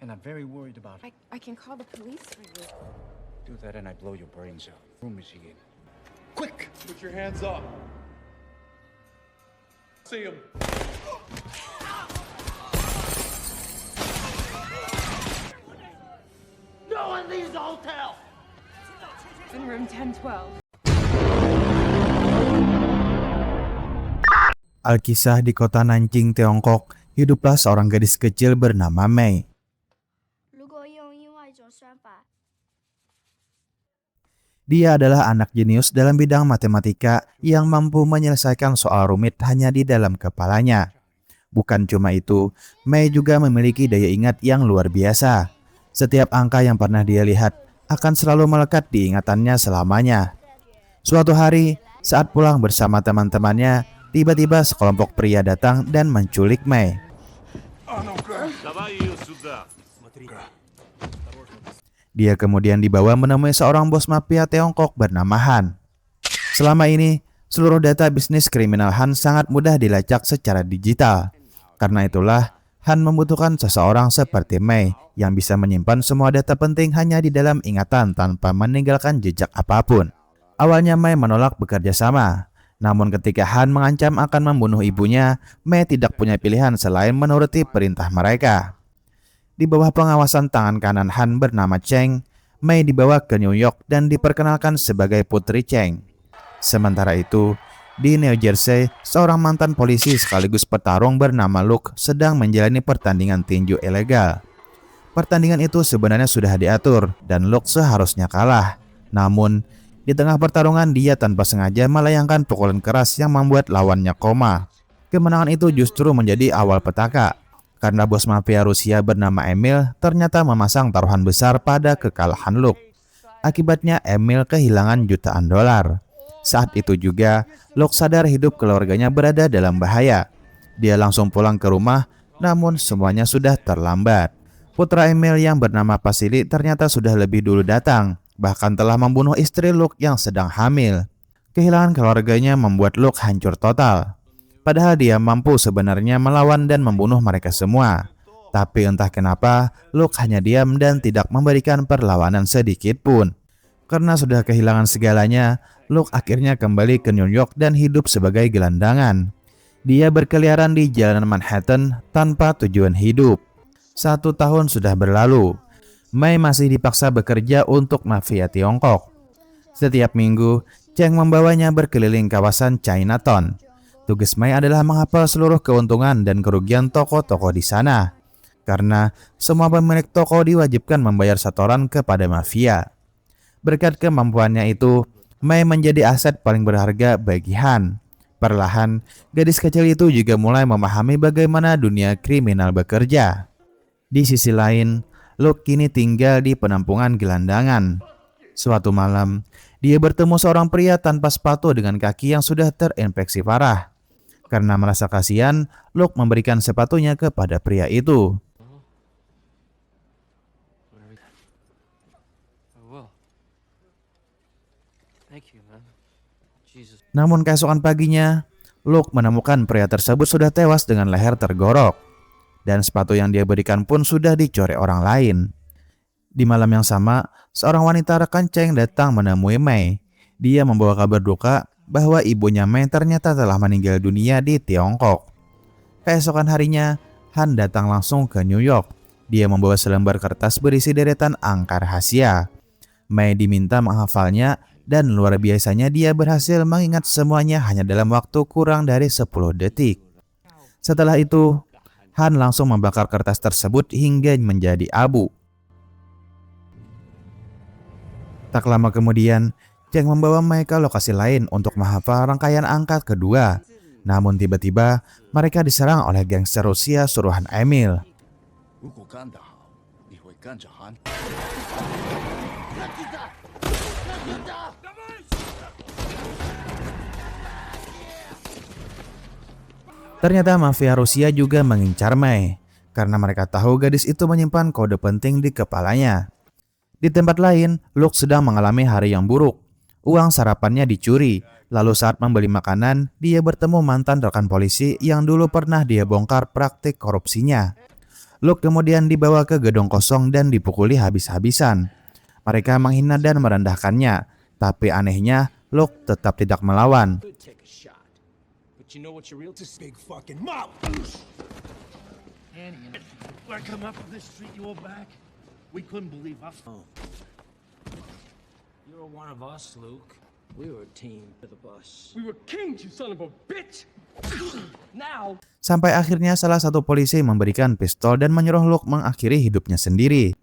and I'm very worried about her. I can call the police for you. Do that and I blow your brains out. Room is she in? Quick! Put your hands up. See him. No one leaves the hotel! It's in room 1012. Alkisah di kota Nanjing, Tiongkok, hiduplah seorang gadis kecil bernama Mei. Dia adalah anak jenius dalam bidang matematika yang mampu menyelesaikan soal rumit hanya di dalam kepalanya. Bukan cuma itu, Mei juga memiliki daya ingat yang luar biasa. Setiap angka yang pernah dia lihat akan selalu melekat di ingatannya selamanya. Suatu hari, saat pulang bersama teman-temannya, tiba-tiba sekelompok pria datang dan menculik Mei. Dia kemudian dibawa menemui seorang bos mafia Tiongkok bernama Han. Selama ini, seluruh data bisnis kriminal Han sangat mudah dilacak secara digital. Karena itulah, Han membutuhkan seseorang seperti Mei yang bisa menyimpan semua data penting hanya di dalam ingatan tanpa meninggalkan jejak apapun. Awalnya Mei menolak bekerja sama. Namun ketika Han mengancam akan membunuh ibunya, Mei tidak punya pilihan selain menuruti perintah mereka. Di bawah pengawasan tangan kanan Han bernama Cheng, Mei dibawa ke New York dan diperkenalkan sebagai Putri Cheng. Sementara itu, di New Jersey, seorang mantan polisi sekaligus petarung bernama Luke sedang menjalani pertandingan tinju ilegal. Pertandingan itu sebenarnya sudah diatur dan Luke seharusnya kalah. Namun, di tengah pertarungan dia tanpa sengaja melayangkan pukulan keras yang membuat lawannya koma. Kemenangan itu justru menjadi awal petaka, karena bos mafia Rusia bernama Emil ternyata memasang taruhan besar pada kekalahan Luke. Akibatnya Emil kehilangan jutaan dolar. Saat itu juga, Luke sadar hidup keluarganya berada dalam bahaya. Dia langsung pulang ke rumah, namun semuanya sudah terlambat. Putra Emil yang bernama Vasily ternyata sudah lebih dulu datang, bahkan telah membunuh istri Luke yang sedang hamil. Kehilangan keluarganya membuat Luke hancur total. Padahal dia mampu sebenarnya melawan dan membunuh mereka semua. Tapi entah kenapa, Luke hanya diam dan tidak memberikan perlawanan sedikit pun. Karena sudah kehilangan segalanya, Luke akhirnya kembali ke New York dan hidup sebagai gelandangan. Dia berkeliaran di jalanan Manhattan tanpa tujuan hidup. 1 tahun sudah berlalu. Mei masih dipaksa bekerja untuk mafia Tiongkok. Setiap minggu, Cheng membawanya berkeliling kawasan Chinatown. Tugas Mei adalah menghafal seluruh keuntungan dan kerugian toko-toko di sana. Karena semua pemilik toko diwajibkan membayar setoran kepada mafia. Berkat kemampuannya itu, Mei menjadi aset paling berharga bagi Han. Perlahan, gadis kecil itu juga mulai memahami bagaimana dunia kriminal bekerja. Di sisi lain, Luke kini tinggal di penampungan gelandangan. Suatu malam, dia bertemu seorang pria tanpa sepatu dengan kaki yang sudah terinfeksi parah. Karena merasa kasihan, Luke memberikan sepatunya kepada pria itu. Namun keesokan paginya, Luke menemukan pria tersebut sudah tewas dengan leher tergorok. Dan sepatu yang dia berikan pun sudah dicoret orang lain. Di malam yang sama, seorang wanita rekan Cheng datang menemui Mei. Dia membawa kabar duka bahwa ibunya Mei ternyata telah meninggal dunia di Tiongkok. Keesokan harinya, Han datang langsung ke New York. Dia membawa selembar kertas berisi deretan angka rahasia. Mei diminta menghafalnya dan luar biasanya dia berhasil mengingat semuanya hanya dalam waktu kurang dari 10 detik. Setelah itu, Han langsung membakar kertas tersebut hingga menjadi abu. Tak lama kemudian, Cheng membawa Mei ke lokasi lain untuk menghafal rangkaian angka kedua. Namun tiba-tiba mereka diserang oleh gangster Rusia suruhan Emil. Ternyata mafia Rusia juga mengincar Mei, karena mereka tahu gadis itu menyimpan kode penting di kepalanya. Di tempat lain, Luke sedang mengalami hari yang buruk. Uang sarapannya dicuri, lalu saat membeli makanan, dia bertemu mantan rekan polisi yang dulu pernah dia bongkar praktik korupsinya. Luke kemudian dibawa ke gedung kosong dan dipukuli habis-habisan. Mereka menghina dan merendahkannya, tapi anehnya Luke tetap tidak melawan. Take a shot. But you know what your real big fucking mouth. Annie, when I come up from this street you were back, we couldn't believe our phone. You were one of us, Luke. We were a team to the bus. We were kings, you son of a bitch. Now, Sampai akhirnya salah satu polisi memberikan pistol dan menyuruh Luke mengakhiri hidupnya sendiri.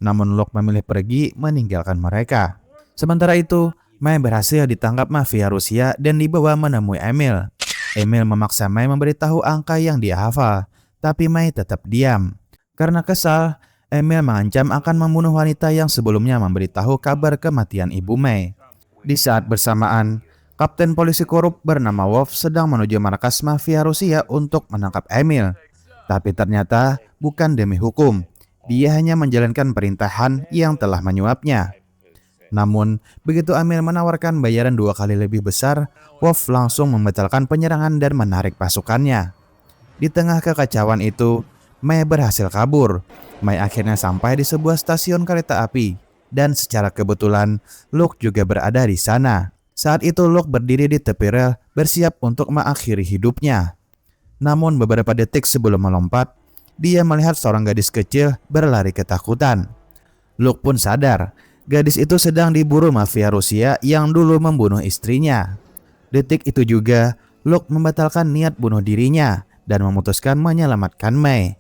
Namun Luke memilih pergi meninggalkan mereka. Sementara itu, May berhasil ditangkap mafia Rusia dan dibawa menemui Emil. Emil memaksa May memberitahu angka yang dia hafal, tapi May tetap diam. Karena kesal, Emil mengancam akan membunuh wanita yang sebelumnya memberitahu kabar kematian ibu May. Di saat bersamaan, Kapten polisi korup bernama Wolf sedang menuju markas mafia Rusia untuk menangkap Emil. Tapi ternyata bukan demi hukum. Dia hanya menjalankan perintahan yang telah menyuapnya. Namun, begitu Emil menawarkan bayaran 2 kali lebih besar, Wolf langsung membatalkan penyerangan dan menarik pasukannya. Di tengah kekacauan itu, May berhasil kabur. May akhirnya sampai di sebuah stasiun kereta api. Dan secara kebetulan, Luke juga berada di sana. Saat itu Luke berdiri di tepi rel bersiap untuk mengakhiri hidupnya. Namun beberapa detik sebelum melompat, dia melihat seorang gadis kecil berlari ketakutan. Luke pun sadar, gadis itu sedang diburu mafia Rusia yang dulu membunuh istrinya. Detik itu juga, Luke membatalkan niat bunuh dirinya dan memutuskan menyelamatkan May.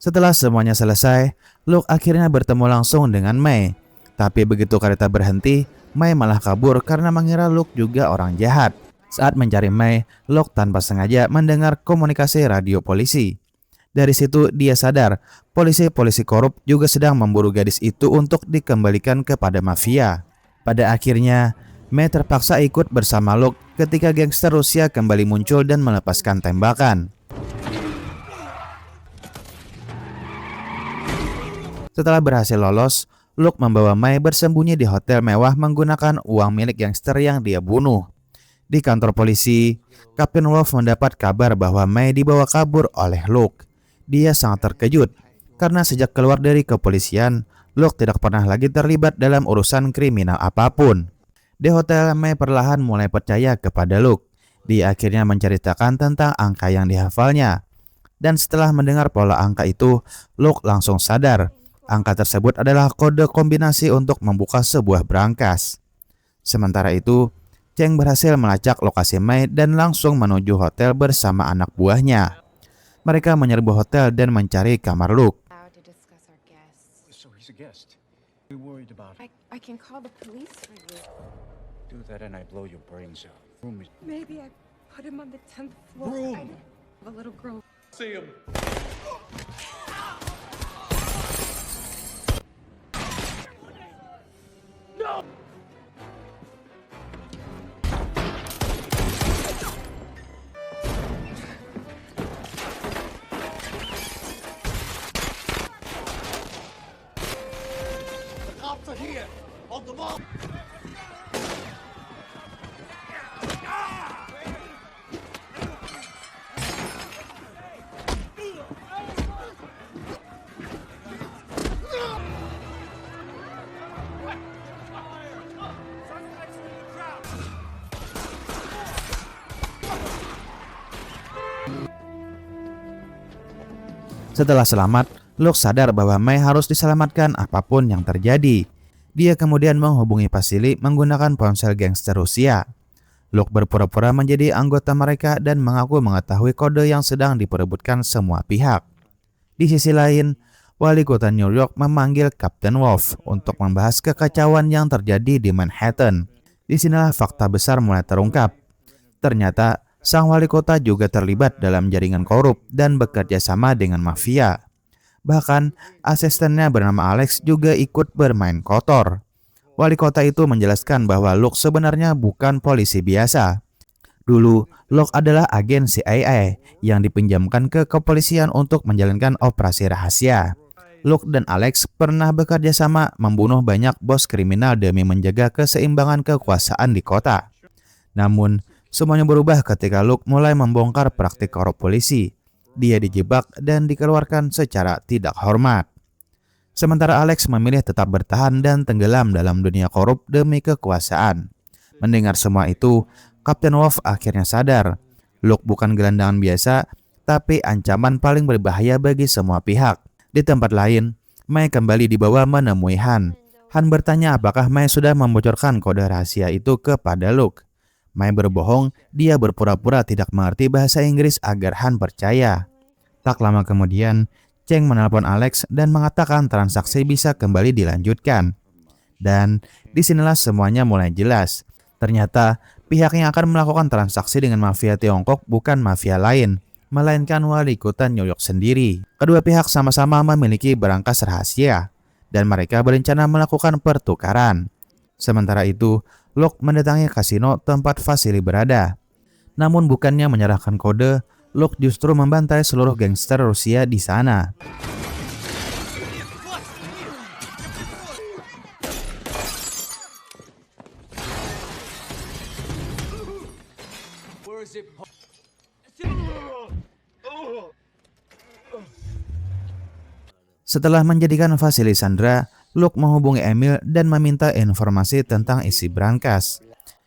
Setelah semuanya selesai, Luke akhirnya bertemu langsung dengan May. Tapi begitu kereta berhenti, May malah kabur karena mengira Luke juga orang jahat. Saat mencari May, Luke tanpa sengaja mendengar komunikasi radio polisi. Dari situ dia sadar, polisi-polisi korup juga sedang memburu gadis itu untuk dikembalikan kepada mafia. Pada akhirnya, May terpaksa ikut bersama Luke ketika gangster Rusia kembali muncul dan melepaskan tembakan. Setelah berhasil lolos, Luke membawa May bersembunyi di hotel mewah menggunakan uang milik gangster yang dia bunuh. Di kantor polisi, Kapten Wolf mendapat kabar bahwa May dibawa kabur oleh Luke. Dia sangat terkejut, karena sejak keluar dari kepolisian, Luke tidak pernah lagi terlibat dalam urusan kriminal apapun. Di hotel, May perlahan mulai percaya kepada Luke. Dia akhirnya menceritakan tentang angka yang dihafalnya. Dan setelah mendengar pola angka itu, Luke langsung sadar. Angka tersebut adalah kode kombinasi untuk membuka sebuah brankas. Sementara itu, Cheng berhasil melacak lokasi May dan langsung menuju hotel bersama anak buahnya. Mereka menyerbu hotel dan mencari kamar Luke. Allowed to discuss our guests. So he's a guest. We worried about I can call the police for you. do that and I blow your brains out. Room is Maybe I put him on the 10th floor. Room. I have a little girl. See him. The cops are here! On the wall! Setelah selamat, Luke sadar bahwa Mei harus diselamatkan apapun yang terjadi. Dia kemudian menghubungi Vasily menggunakan ponsel gangster Rusia. Luke berpura-pura menjadi anggota mereka dan mengaku mengetahui kode yang sedang diperebutkan semua pihak. Di sisi lain, wali kota New York memanggil Kapten Wolf untuk membahas kekacauan yang terjadi di Manhattan. Disinilah fakta besar mulai terungkap. Ternyata, sang wali kota juga terlibat dalam jaringan korup dan bekerja sama dengan mafia. Bahkan, asistennya bernama Alex juga ikut bermain kotor. Wali kota itu menjelaskan bahwa Luke sebenarnya bukan polisi biasa. Dulu, Luke adalah agen CIA yang dipinjamkan ke kepolisian untuk menjalankan operasi rahasia. Luke dan Alex pernah bekerja sama membunuh banyak bos kriminal demi menjaga keseimbangan kekuasaan di kota. Namun, semuanya berubah ketika Luke mulai membongkar praktik korup polisi. Dia dijebak dan dikeluarkan secara tidak hormat. Sementara Alex memilih tetap bertahan dan tenggelam dalam dunia korup demi kekuasaan. Mendengar semua itu, Kapten Wolf akhirnya sadar. Luke bukan gelandangan biasa, tapi ancaman paling berbahaya bagi semua pihak. Di tempat lain, Mei kembali dibawa menemui Han. Han bertanya apakah Mei sudah membocorkan kode rahasia itu kepada Luke. Mei berbohong, dia berpura-pura tidak mengerti bahasa Inggris agar Han percaya. Tak lama kemudian, Cheng menelpon Alex dan mengatakan transaksi bisa kembali dilanjutkan. Dan disinilah semuanya mulai jelas. Ternyata pihak yang akan melakukan transaksi dengan mafia Tiongkok bukan mafia lain, melainkan wali kota New York sendiri. Kedua pihak sama-sama memiliki berangkas rahasia, dan mereka berencana melakukan pertukaran. Sementara itu, Luke mendatangi kasino tempat Vasily berada. Namun bukannya menyerahkan kode, Luke justru membantai seluruh gangster Rusia di sana. Setelah menjadikan Vasily sandera, Luke menghubungi Emil dan meminta informasi tentang isi berangkas.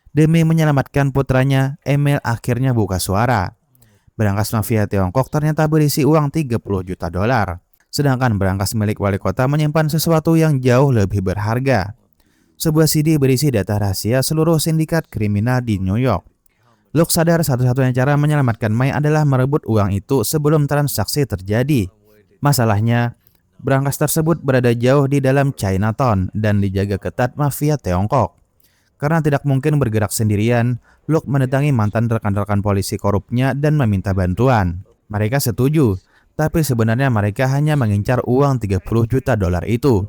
Demi menyelamatkan putranya, Emil akhirnya buka suara. Berangkas mafia Tiongkok ternyata berisi uang 30 juta dolar. Sedangkan berangkas milik wali kota menyimpan sesuatu yang jauh lebih berharga. Sebuah CD berisi data rahasia seluruh sindikat kriminal di New York. Luke sadar satu-satunya cara menyelamatkan Mei adalah merebut uang itu sebelum transaksi terjadi. Masalahnya, berangkas tersebut berada jauh di dalam Chinatown dan dijaga ketat mafia Tiongkok. Karena tidak mungkin bergerak sendirian, Luke mendatangi mantan rekan-rekan polisi korupnya dan meminta bantuan. Mereka setuju, tapi sebenarnya mereka hanya mengincar uang 30 juta dolar itu.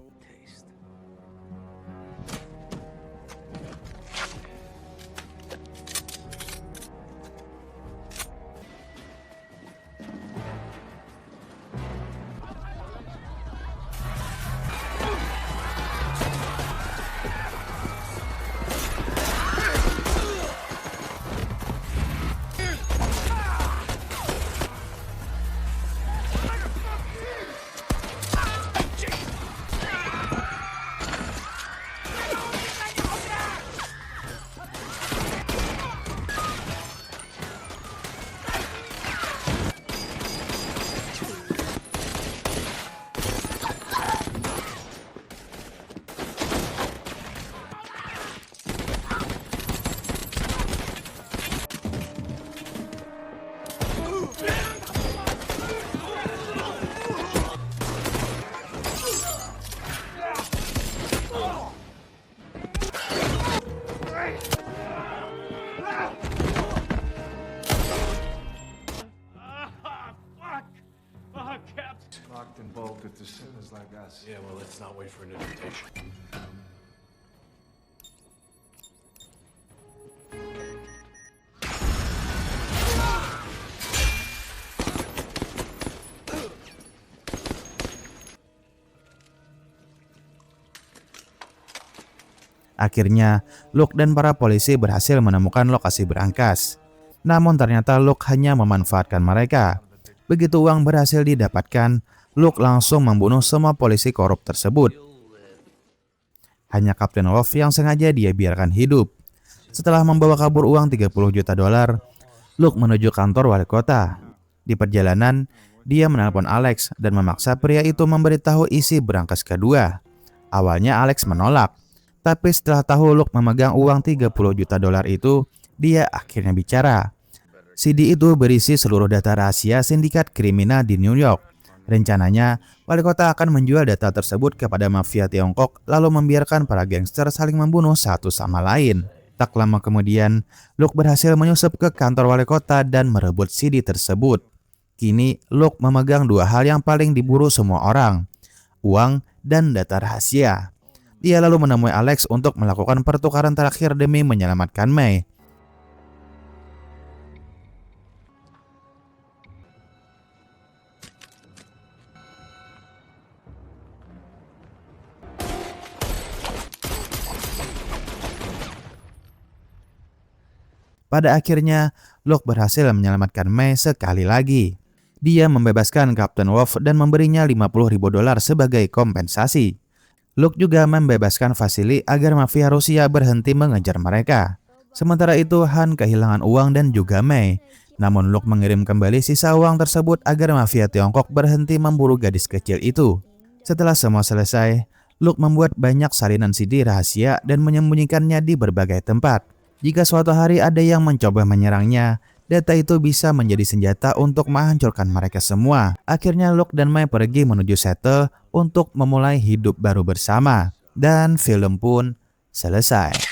Locked and bolted to sinners like us. Yeah, well, let's not wait for an invitation. Akhirnya, Luke dan para polisi berhasil menemukan lokasi berangkas. Namun ternyata Luke hanya memanfaatkan mereka. Begitu uang berhasil didapatkan, Luke langsung membunuh semua polisi korup tersebut. Hanya Kapten Wolf yang sengaja dia biarkan hidup. Setelah membawa kabur uang 30 juta dolar, Luke menuju kantor wali kota. Di perjalanan, dia menelpon Alex dan memaksa pria itu memberitahu isi berangkas kedua. Awalnya Alex menolak, tapi setelah tahu Luke memegang uang 30 juta dolar itu, dia akhirnya bicara. CD itu berisi seluruh data rahasia sindikat kriminal di New York. Rencananya, wali kota akan menjual data tersebut kepada mafia Tiongkok lalu membiarkan para gangster saling membunuh satu sama lain. Tak lama kemudian, Luke berhasil menyusup ke kantor wali kota dan merebut CD tersebut. Kini, Luke memegang dua hal yang paling diburu semua orang, uang dan data rahasia. Dia lalu menemui Alex untuk melakukan pertukaran terakhir demi menyelamatkan May. Pada akhirnya, Luke berhasil menyelamatkan May sekali lagi. Dia membebaskan Kapten Wolf dan memberinya 50.000 dolar sebagai kompensasi. Luke juga membebaskan Vasily agar mafia Rusia berhenti mengejar mereka. Sementara itu, Han kehilangan uang dan juga May. Namun Luke mengirim kembali sisa uang tersebut agar mafia Tiongkok berhenti memburu gadis kecil itu. Setelah semua selesai, Luke membuat banyak salinan CD rahasia dan menyembunyikannya di berbagai tempat. Jika suatu hari ada yang mencoba menyerangnya, data itu bisa menjadi senjata untuk menghancurkan mereka semua. Akhirnya Luke dan May pergi menuju Seattle untuk memulai hidup baru bersama. Dan film pun selesai.